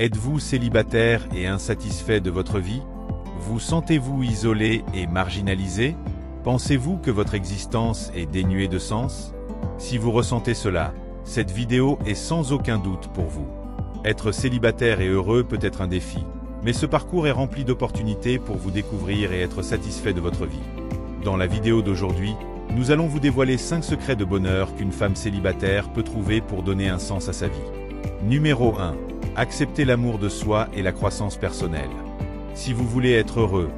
Êtes-vous célibataire et insatisfait de votre vie? Vous sentez-vous isolé et marginalisé? Pensez-vous que votre existence est dénuée de sens? Si vous ressentez cela, cette vidéo est sans aucun doute pour vous. Être célibataire et heureux peut être un défi, mais ce parcours est rempli d'opportunités pour vous découvrir et être satisfait de votre vie. Dans la vidéo d'aujourd'hui, nous allons vous dévoiler 5 secrets de bonheur qu'une femme célibataire peut trouver pour donner un sens à sa vie. Numéro 1. Accepter l'amour de soi et la croissance personnelle. Si vous voulez être heureux,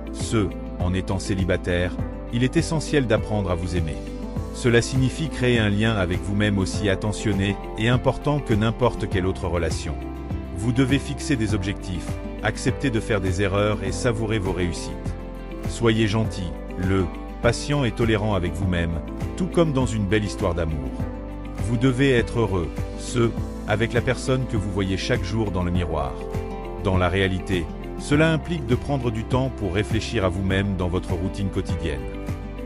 en étant célibataire, il est essentiel d'apprendre à vous aimer. Cela signifie créer un lien avec vous-même aussi attentionné et important que n'importe quelle autre relation. Vous devez fixer des objectifs, accepter de faire des erreurs et savourer vos réussites. Soyez gentil, patient et tolérant avec vous-même, tout comme dans une belle histoire d'amour. Vous devez être heureux, avec la personne que vous voyez chaque jour dans le miroir. Dans la réalité, cela implique de prendre du temps pour réfléchir à vous-même dans votre routine quotidienne.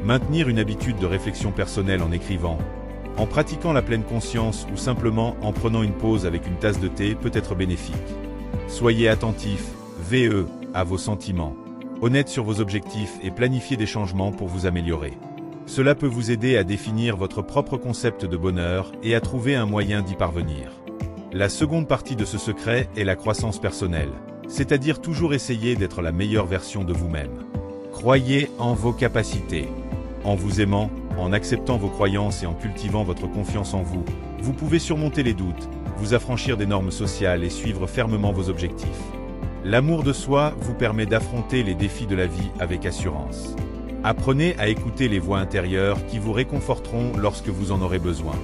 Maintenir une habitude de réflexion personnelle en écrivant, en pratiquant la pleine conscience ou simplement en prenant une pause avec une tasse de thé peut être bénéfique. Soyez attentif, à vos sentiments, honnête sur vos objectifs et planifiez des changements pour vous améliorer. Cela peut vous aider à définir votre propre concept de bonheur et à trouver un moyen d'y parvenir. La seconde partie de ce secret est la croissance personnelle, c'est-à-dire toujours essayer d'être la meilleure version de vous-même. Croyez en vos capacités. En vous aimant, en acceptant vos croyances et en cultivant votre confiance en vous, vous pouvez surmonter les doutes, vous affranchir des normes sociales et suivre fermement vos objectifs. L'amour de soi vous permet d'affronter les défis de la vie avec assurance. Apprenez à écouter les voix intérieures qui vous réconforteront lorsque vous en aurez besoin.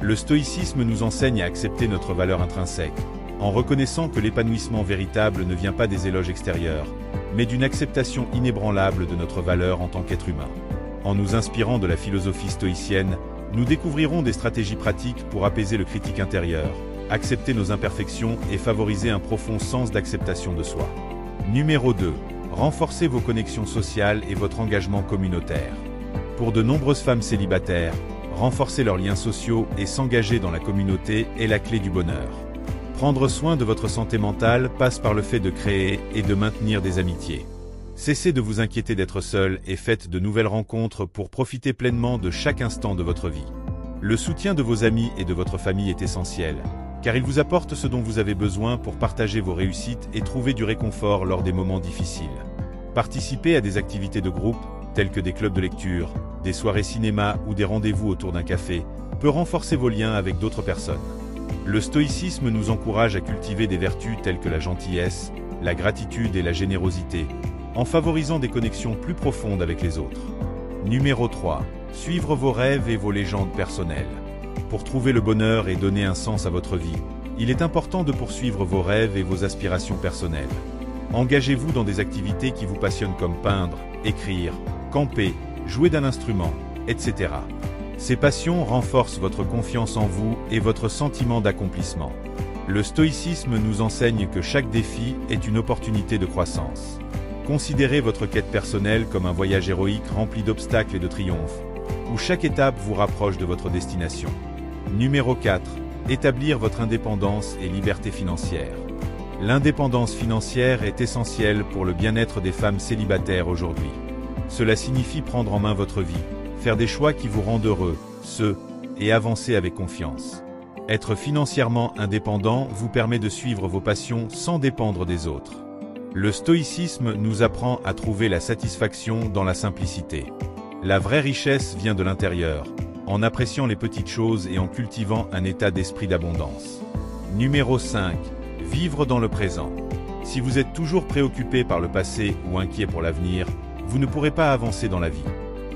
Le stoïcisme nous enseigne à accepter notre valeur intrinsèque, en reconnaissant que l'épanouissement véritable ne vient pas des éloges extérieurs, mais d'une acceptation inébranlable de notre valeur en tant qu'être humain. En nous inspirant de la philosophie stoïcienne, nous découvrirons des stratégies pratiques pour apaiser le critique intérieur, accepter nos imperfections et favoriser un profond sens d'acceptation de soi. Numéro 2. Renforcez vos connexions sociales et votre engagement communautaire. Pour de nombreuses femmes célibataires, renforcer leurs liens sociaux et s'engager dans la communauté est la clé du bonheur. Prendre soin de votre santé mentale passe par le fait de créer et de maintenir des amitiés. Cessez de vous inquiéter d'être seul et faites de nouvelles rencontres pour profiter pleinement de chaque instant de votre vie. Le soutien de vos amis et de votre famille est essentiel, car il vous apporte ce dont vous avez besoin pour partager vos réussites et trouver du réconfort lors des moments difficiles. Participez à des activités de groupe, telles que des clubs de lecture, des soirées cinéma ou des rendez-vous autour d'un café, peut renforcer vos liens avec d'autres personnes. Le stoïcisme nous encourage à cultiver des vertus telles que la gentillesse, la gratitude et la générosité, en favorisant des connexions plus profondes avec les autres. Numéro 3. Suivre vos rêves et vos légendes personnelles. Pour trouver le bonheur et donner un sens à votre vie, il est important de poursuivre vos rêves et vos aspirations personnelles. Engagez-vous dans des activités qui vous passionnent comme peindre, écrire, camper, jouer d'un instrument, etc. Ces passions renforcent votre confiance en vous et votre sentiment d'accomplissement. Le stoïcisme nous enseigne que chaque défi est une opportunité de croissance. Considérez votre quête personnelle comme un voyage héroïque rempli d'obstacles et de triomphes, où chaque étape vous rapproche de votre destination. Numéro 4. Établir votre indépendance et liberté financière. L'indépendance financière est essentielle pour le bien-être des femmes célibataires aujourd'hui. Cela signifie prendre en main votre vie, faire des choix qui vous rendent heureux, et avancer avec confiance. Être financièrement indépendant vous permet de suivre vos passions sans dépendre des autres. Le stoïcisme nous apprend à trouver la satisfaction dans la simplicité. La vraie richesse vient de l'intérieur, en appréciant les petites choses et en cultivant un état d'esprit d'abondance. Numéro 5. Vivre dans le présent. Si vous êtes toujours préoccupé par le passé ou inquiet pour l'avenir, vous ne pourrez pas avancer dans la vie.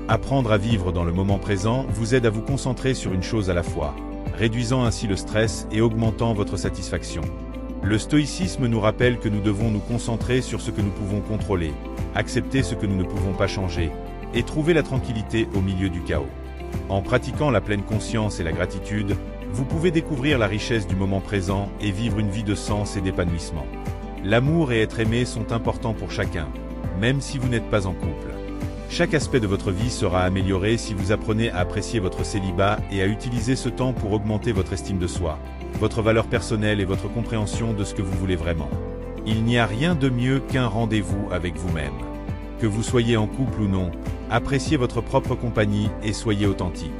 Apprendre à vivre dans le moment présent vous aide à vous concentrer sur une chose à la fois, réduisant ainsi le stress et augmentant votre satisfaction. Le stoïcisme nous rappelle que nous devons nous concentrer sur ce que nous pouvons contrôler, accepter ce que nous ne pouvons pas changer, et trouver la tranquillité au milieu du chaos. En pratiquant la pleine conscience et la gratitude, vous pouvez découvrir la richesse du moment présent et vivre une vie de sens et d'épanouissement. L'amour et être aimé sont importants pour chacun, même si vous n'êtes pas en couple. Chaque aspect de votre vie sera amélioré si vous apprenez à apprécier votre célibat et à utiliser ce temps pour augmenter votre estime de soi, votre valeur personnelle et votre compréhension de ce que vous voulez vraiment. Il n'y a rien de mieux qu'un rendez-vous avec vous-même. Que vous soyez en couple ou non, appréciez votre propre compagnie et soyez authentique.